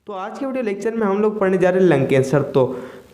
तो आज के वीडियो लेक्चर में हम लोग पढ़ने जा रहे हैं लंग कैंसर। तो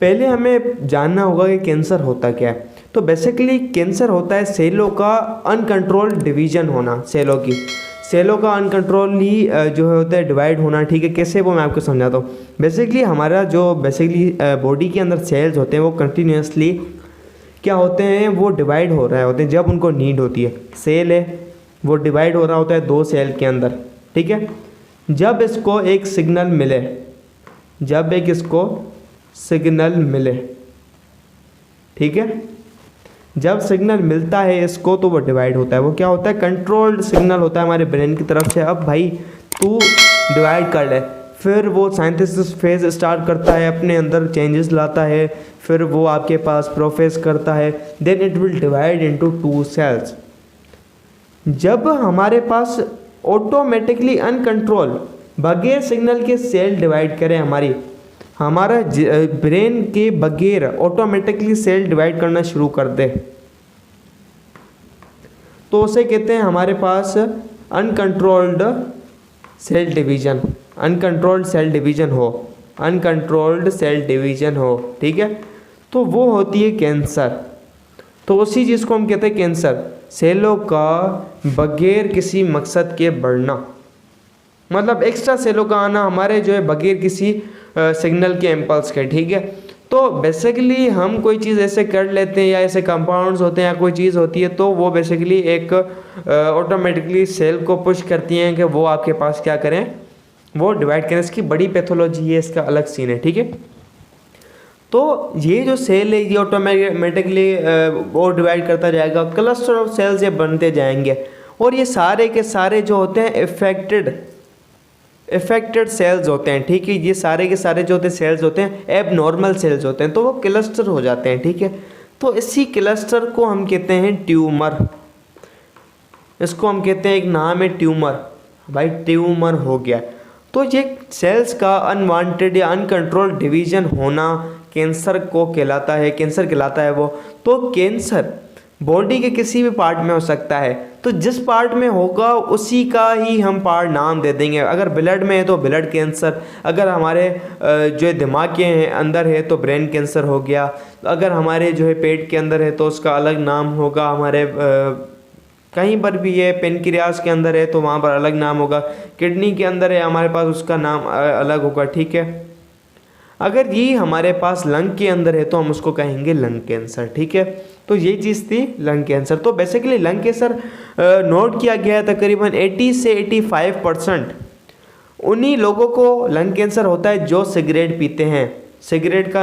पहले हमें जानना होगा कि कैंसर होता क्या है। तो बेसिकली कैंसर होता है सेलों का अनकंट्रोल्ड डिवीजन होना, सेलों का अनकंट्रोलली जो होता है डिवाइड होना। ठीक है, कैसे वो मैं आपको समझाता हूँ। बेसिकली हमारा जो बॉडी के अंदर सेल्स होते हैं वो कंटिन्यूसली क्या होते हैं, वो डिवाइड हो रहे होते हैं जब उनको नीड होती है। सेल है वो डिवाइड हो रहा होता है दो सेल के अंदर। ठीक है, जब इसको एक सिग्नल मिले, ठीक है, जब सिग्नल मिलता है इसको तो वो डिवाइड होता है। वो क्या होता है, कंट्रोल्ड सिग्नल होता है हमारे ब्रेन की तरफ से। अब भाई तू डिवाइड कर ले, फिर वो साइंथिसिस फेज स्टार्ट करता है, अपने अंदर चेंजेस लाता है, फिर वो आपके पास प्रोसेस करता है, then it will divide into two cells. जब हमारे पास ऑटोमेटिकली अनकंट्रोल बगैर सिग्नल के सेल डिवाइड करें, हमारा ब्रेन के बगैर ऑटोमेटिकली सेल डिवाइड करना शुरू कर दे, तो उसे कहते हैं हमारे पास अनकंट्रोल्ड सेल डिवीजन हो। ठीक है, तो वो होती है कैंसर। तो उसी चीज़ को हम कहते हैं कैंसर, सेलों का बगैर किसी मकसद के बढ़ना, मतलब एक्स्ट्रा सेलों का आना हमारे जो है बगैर किसी सिग्नल के इम्पल्स के। ठीक है, तो बेसिकली हम कोई चीज़ ऐसे कर लेते हैं या ऐसे कंपाउंड्स होते हैं या कोई चीज़ होती है तो वो बेसिकली एक ऑटोमेटिकली सेल को पुश करती हैं कि वो आपके पास क्या करें, वो डिवाइड करें। इसकी बड़ी पैथोलॉजी है, इसका अलग सीन है। ठीक है, तो ये जो सेल है ये ऑटोमेटिकली वो डिवाइड करता जाएगा, क्लस्टर ऑफ सेल्स ये बनते जाएंगे, और ये सारे के सारे जो होते हैं इफेक्टेड सेल्स होते हैं। ठीक है, ये सारे के सारे जो होते हैं सेल्स होते हैं एबनॉर्मल सेल्स होते हैं, तो वो क्लस्टर हो जाते हैं। ठीक है, तो इसी क्लस्टर को हम कहते हैं ट्यूमर। इसको हम कहते हैं, एक नाम है ट्यूमर। भाई ट्यूमर हो गया, तो ये सेल्स का अनवांटेड या अनकंट्रोल्ड डिवीजन होना कैंसर कहलाता है वो। तो कैंसर बॉडी के किसी भी पार्ट में हो सकता है, तो जिस पार्ट में होगा उसी का ही हम पार्ट नाम दे देंगे। अगर ब्लड में है तो ब्लड कैंसर, अगर हमारे जो दिमाग के अंदर है तो ब्रेन कैंसर हो गया, अगर हमारे जो है पेट के अंदर है तो उसका अलग नाम होगा, हमारे कहीं पर भी है, पेनक्रियास के अंदर है तो वहाँ पर अलग नाम होगा, किडनी के अंदर है हमारे पास उसका नाम अलग होगा। ठीक है, अगर ये हमारे पास लंग के अंदर है तो हम उसको कहेंगे लंग कैंसर। ठीक है, तो ये चीज़ थी लंग कैंसर। तो बेसिकली लंग कैंसर नोट किया गया है तकरीबन 80 से 85% उन्हीं लोगों को लंग कैंसर होता है जो सिगरेट पीते हैं, सिगरेट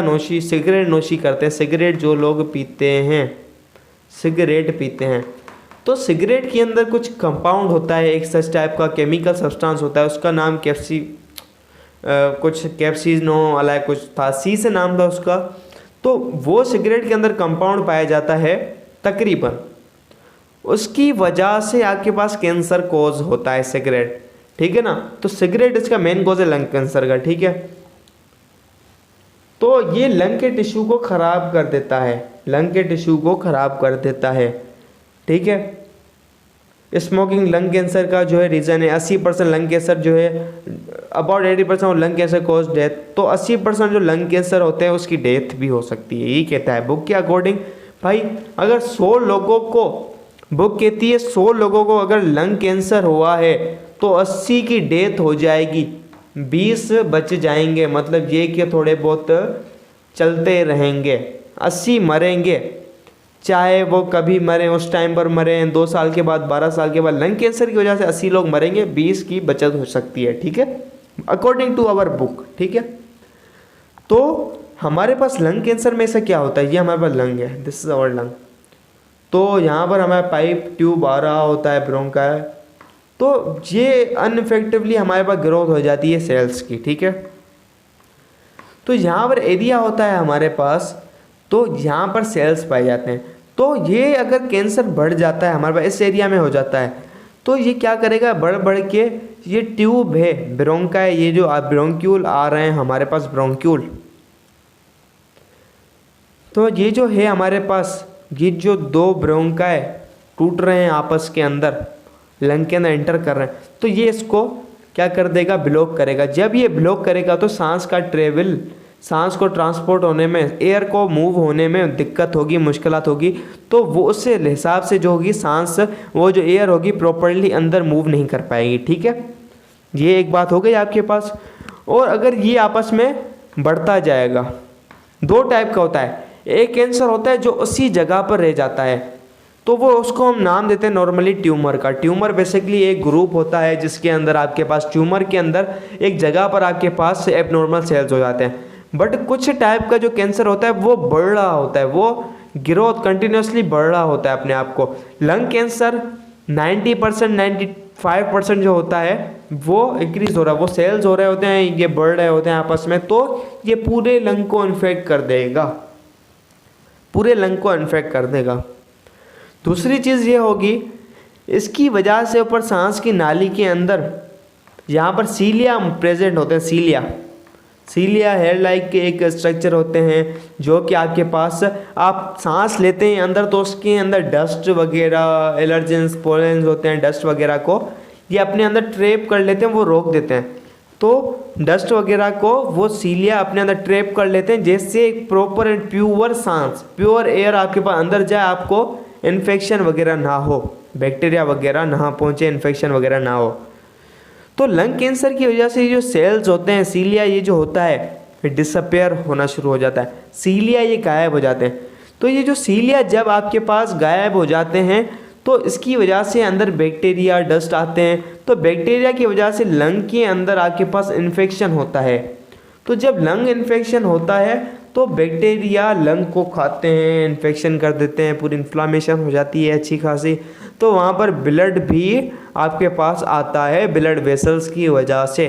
नोशी करते हैं, सिगरेट जो लोग पीते हैं, तो सिगरेट के अंदर कुछ कंपाउंड होता है, एक सच टाइप का केमिकल सब्सटेंस होता है, उसका नाम कैप्सिनो वाला कुछ था, सी से नाम था उसका। तो वो सिगरेट के अंदर कंपाउंड पाया जाता है तकरीबन, उसकी वजह से आपके पास कैंसर कोज होता है सिगरेट। ठीक है ना, तो सिगरेट इसका मेन कोज है लंग कैंसर का। ठीक है, तो ये लंग के टिश्यू को खराब कर देता है। ठीक है, स्मोकिंग लंग कैंसर का जो है रीज़न है। 80% लंग कैंसर जो है, about 80% lung cancer cause death, तो 80% जो लंग कैंसर होते हैं उसकी डेथ भी हो सकती है, यही कहता है बुक के अकॉर्डिंग। भाई अगर 100 लोगों को, बुक कहती है 100 लोगों को अगर लंग कैंसर हुआ है तो 80 की डेथ हो जाएगी, 20 बच जाएंगे, मतलब ये कि थोड़े बहुत चलते रहेंगे, 80 मरेंगे, चाहे वो कभी मरें, उस टाइम पर मरें, 2 साल के बाद, 12 साल के बाद, लंग कैंसर की वजह से 80 लोग मरेंगे, 20 की बचत हो सकती है। ठीक है, अकॉर्डिंग टू आवर बुक। ठीक है, तो हमारे पास लंग कैंसर में ऐसा क्या होता है, ये हमारे पास लंग है, दिस इज आवर लंग। तो यहाँ पर हमारा पाइप ट्यूब आ रहा होता है ब्रोंकाई, तो ये अनइफेक्टिवली हमारे पास ग्रोथ हो जाती है सेल्स की। ठीक है, तो यहाँ पर एरिया होता है हमारे पास, तो यहाँ पर सेल्स पाए जाते हैं। तो ये अगर कैंसर बढ़ जाता है हमारे पास, इस एरिया में हो जाता है, तो ये क्या करेगा, बढ़ के ये ट्यूब है ब्रोंकाई, ये जो ब्रोंक्यूल आ रहे हैं हमारे पास, ब्रोंक्यूल, तो ये जो है हमारे पास, ये जो 2 ब्रोंकाई टूट रहे हैं आपस के अंदर, लंग के अंदर एंटर कर रहे हैं, तो ये इसको क्या कर देगा, ब्लॉक करेगा। जब ये ब्लॉक करेगा तो सांस का ट्रेवल, सांस को ट्रांसपोर्ट होने में, एयर को मूव होने में दिक्कत होगी, मुश्किलात होगी। तो वो उससे हिसाब से जो होगी सांस, वो जो एयर होगी प्रॉपरली अंदर मूव नहीं कर पाएगी। ठीक है, ये एक बात हो गई आपके पास। और अगर ये आपस में बढ़ता जाएगा, दो टाइप का होता है। एक कैंसर होता है जो उसी जगह पर रह जाता है, तो वो उसको हम नाम देते हैं नॉर्मली ट्यूमर का। ट्यूमर बेसिकली एक ग्रुप होता है जिसके अंदर आपके पास, ट्यूमर के अंदर एक जगह पर आपके पास एबनॉर्मल सेल्स हो जाते हैं। बट कुछ टाइप का जो कैंसर होता है वो बढ़ रहा होता है, वो ग्रोथ कंटिन्यूसली बढ़ रहा होता है अपने आप को। लंग कैंसर 90% 95% जो होता है वो इंक्रीज हो रहा है, वो सेल्स हो रहे होते हैं, ये बढ़ रहे होते हैं आपस में, तो ये पूरे लंग को इन्फेक्ट कर देगा, पूरे लंग को इन्फेक्ट कर देगा। दूसरी चीज़ ये होगी, इसकी वजह से ऊपर सांस की नाली के अंदर यहाँ पर सीलिया प्रेजेंट होते हैं। सीलिया हेयर लाइक के एक स्ट्रक्चर होते हैं जो कि आपके पास, आप सांस लेते हैं अंदर तो उसके अंदर डस्ट वगैरह, एलर्जेंस, पोलेंस होते हैं, डस्ट वगैरह को ये अपने अंदर ट्रैप कर लेते हैं, वो रोक देते हैं। तो डस्ट वगैरह को वो सीलिया अपने अंदर ट्रैप कर लेते हैं, जिससे एक प्रॉपर एंड प्योर सांस, प्योर एयर आपके पास अंदर जाए, आपको इन्फेक्शन वगैरह ना हो, बैक्टीरिया वगैरह ना पहुँचे, इन्फेक्शन वगैरह ना हो। तो लंग कैंसर की वजह से जो सेल्स होते हैं, सीलिया ये जो होता है डिसअपेयर होना शुरू हो जाता है, सीलिया ये गायब हो जाते हैं। तो ये जो सीलिया जब आपके पास गायब हो जाते हैं तो इसकी वजह से अंदर बैक्टीरिया, डस्ट आते हैं, तो बैक्टीरिया की वजह से लंग के अंदर आपके पास इन्फेक्शन होता है। तो जब लंग इन्फेक्शन होता है तो बैक्टीरिया लंग को खाते हैं, इन्फेक्शन कर देते हैं, पूरी इन्फ्लामेशन हो जाती है अच्छी खासी। तो वहाँ पर ब्लड भी आपके पास आता है, ब्लड वेसल्स की वजह से,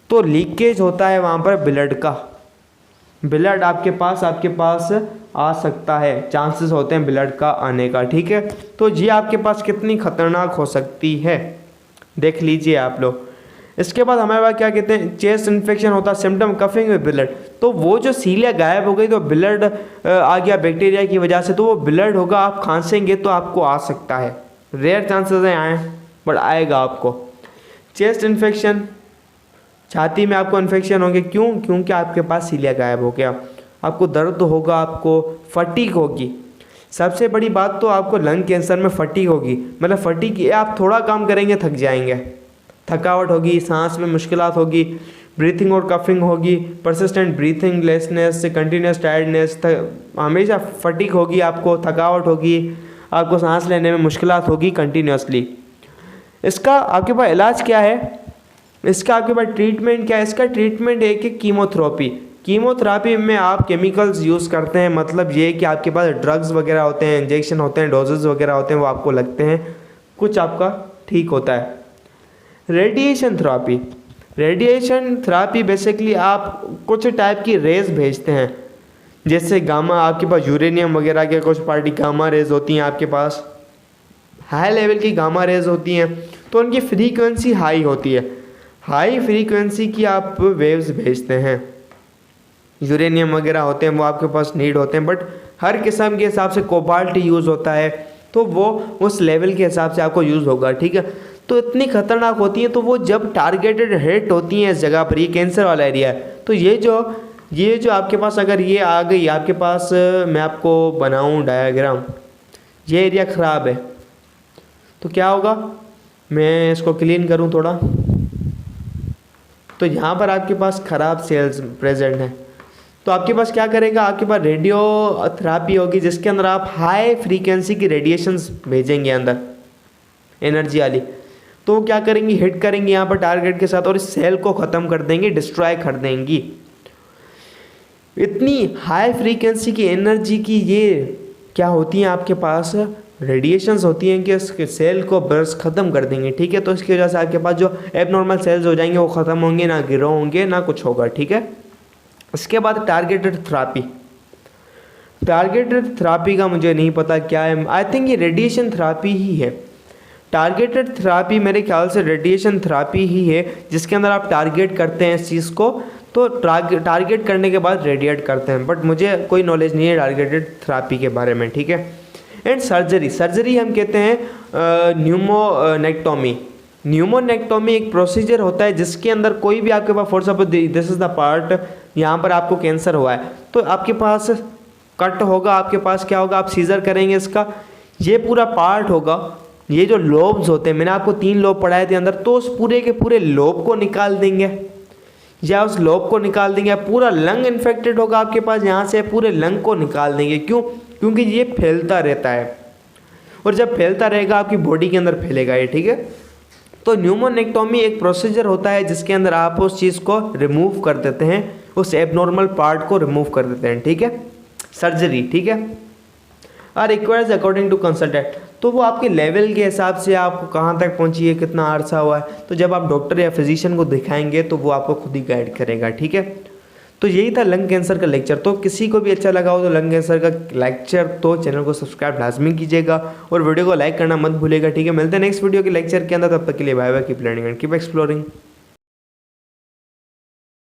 तो लीकेज होता है वहाँ पर ब्लड का, ब्लड आपके पास आ सकता है, चांसेस होते हैं ब्लड का आने का। ठीक है, तो ये आपके पास कितनी खतरनाक हो सकती है देख लीजिए आप लोग। इसके बाद हमारे पास क्या कहते हैं, चेस्ट इन्फेक्शन होता है, सिम्टम कफिंग विद ब्लड। तो वो जो सीलिया गायब हो गई तो ब्लड आ गया बैक्टीरिया की वजह से, तो वो ब्लड होगा, आप खांसेंगे तो आपको आ सकता है, रेयर चांसेस है आए बट आएगा आपको। चेस्ट इन्फेक्शन, छाती में आपको इन्फेक्शन होंगे, क्यों? क्योंकि आपके पास सीलिया गायब हो गया, आपको दर्द होगा, आपको फटीग होगी। सबसे बड़ी बात तो आपको लंग कैंसर में फटीग होगी, मतलब फटीग, आप थोड़ा काम करेंगे थक जाएंगे, थकावट होगी, सांस में मुश्किलात होगी, ब्रीथिंग और कफिंग होगी, परसिस्टेंट ब्रीथिंग लेसनेस, कंटिन्यूस टायर्डनेस, हमेशा फटीग होगी, आपको थकावट होगी, आपको सांस लेने में मुश्किलात होगी कंटिन्यूसली। इसका आपके पास इलाज क्या है, इसका आपके पास ट्रीटमेंट क्या है? इसका ट्रीटमेंट है कि कीमोथेरेपी। कीमोथेरेपी में आप केमिकल्स यूज़ करते हैं, मतलब ये कि आपके पास ड्रग्स वगैरह होते हैं, इंजेक्शन होते हैं, डोजेस वगैरह होते हैं, वो आपको लगते हैं, कुछ आपका ठीक होता है। Radiation therapy, radiation therapy basically आप कुछ टाइप की रेज भेजते हैं, जैसे गामा, आपके पास यूरेनियम वगैरह के कुछ पार्टी गामा रेज होती हैं, आपके पास हाई लेवल की गामा रेज होती हैं, तो उनकी फ्रीक्वेंसी हाई होती है, हाई फ्रीक्वेंसी की आप वेव्स भेजते हैं। यूरेनियम वगैरह होते हैं वो आपके पास नीड होते हैं, बट हर किस्म के हिसाब से कोबाल्ट यूज़ होता है, तो वो उस लेवल के हिसाब से आपको यूज़ होगा। ठीक है, तो इतनी खतरनाक होती हैं, तो वो जब टारगेटेड हिट होती हैं इस जगह पर, ये कैंसर वाला एरिया है, तो ये जो आपके पास अगर ये आ गई आपके पास, मैं आपको बनाऊं डायग्राम, ये एरिया ख़राब है तो क्या होगा, मैं इसको क्लीन करूं थोड़ा, तो यहाँ पर आपके पास ख़राब सेल्स प्रेजेंट हैं, तो आपके पास क्या करेगा, आपके पास रेडियो थेरेपी होगी जिसके अंदर आप हाई फ्रीक्वेंसी की रेडिएशंस भेजेंगे अंदर, एनर्जी वाली, तो क्या करेंगी, हिट करेंगी यहाँ पर टारगेट के साथ और इस सेल को ख़त्म कर देंगी, डिस्ट्रॉय कर देंगी। इतनी हाई फ्रीक्वेंसी की एनर्जी की ये क्या होती हैं आपके पास, रेडिएशंस होती हैं कि उसके सेल को बर्स्ट ख़त्म कर देंगे। ठीक है, तो इसकी वजह से आपके पास जो एबनॉर्मल सेल्स हो जाएंगे वो ख़त्म होंगे, ना गिरो होंगे, ना कुछ होगा। ठीक है, इसके बाद टारगेटेड थेरेपी, टारगेटेड थेरेपी का मुझे नहीं पता क्या है, आई थिंक ये रेडिएशन थेरेपी ही है। टारगेटेड थेरेपी मेरे ख्याल से रेडिएशन थेरेपी ही है, जिसके अंदर आप टारगेट करते हैं इस चीज़ को, तो टारगेट करने के बाद रेडिएट करते हैं, बट मुझे कोई नॉलेज नहीं है टारगेटेड थेरेपी के बारे में। ठीक है, एंड सर्जरी, सर्जरी हम कहते हैं न्यूमोनेक्टोमी, न्यूमोनेक्टोमी एक प्रोसीजर होता है जिसके अंदर कोई भी आपके पास, for suppose this is the part, यहाँ पर आपको कैंसर हुआ है तो आपके पास कट होगा, आपके पास क्या होगा, आप सीजर करेंगे इसका, ये पूरा पार्ट होगा, ये जो लोब्स होते हैं, मैंने आपको 3 लोब पढ़ाए थे अंदर, तो उस पूरे के पूरे लोब को निकाल देंगे या उस लोब को निकाल देंगे। पूरा लंग इन्फेक्टेड होगा आपके पास, यहाँ से पूरे लंग को निकाल देंगे। क्यों? क्योंकि ये फैलता रहता है और जब फैलता रहेगा आपकी बॉडी के अंदर फैलेगा ये, ठीक है। तो न्यूमोनेक्टोमी एक प्रोसीजर होता है जिसके अंदर आप उस चीज़ को रिमूव कर देते हैं, उस एबनॉर्मल पार्ट को रिमूव कर देते हैं, ठीक है, सर्जरी, ठीक है। Or requires according to consultant, तो वो आपके लेवल के हिसाब से आपको कहाँ तक पहुँची है, कितना अरसा हुआ है, तो जब आप डॉक्टर या फिजिशियन को दिखाएंगे तो वो आपको खुद ही गाइड करेगा, ठीक है। तो यही था लंग कैंसर का लेक्चर। तो किसी को भी अच्छा लगा हो तो लंग कैंसर का लेक्चर, तो चैनल को सब्सक्राइब लाजमी कीजिएगा और वीडियो को लाइक करना मत भूलिएगा, ठीक है। मिलते हैं नेक्स्ट वीडियो के लेक्चर के अंदर, तब तक के लिए bye bye, keep learning and keep exploring.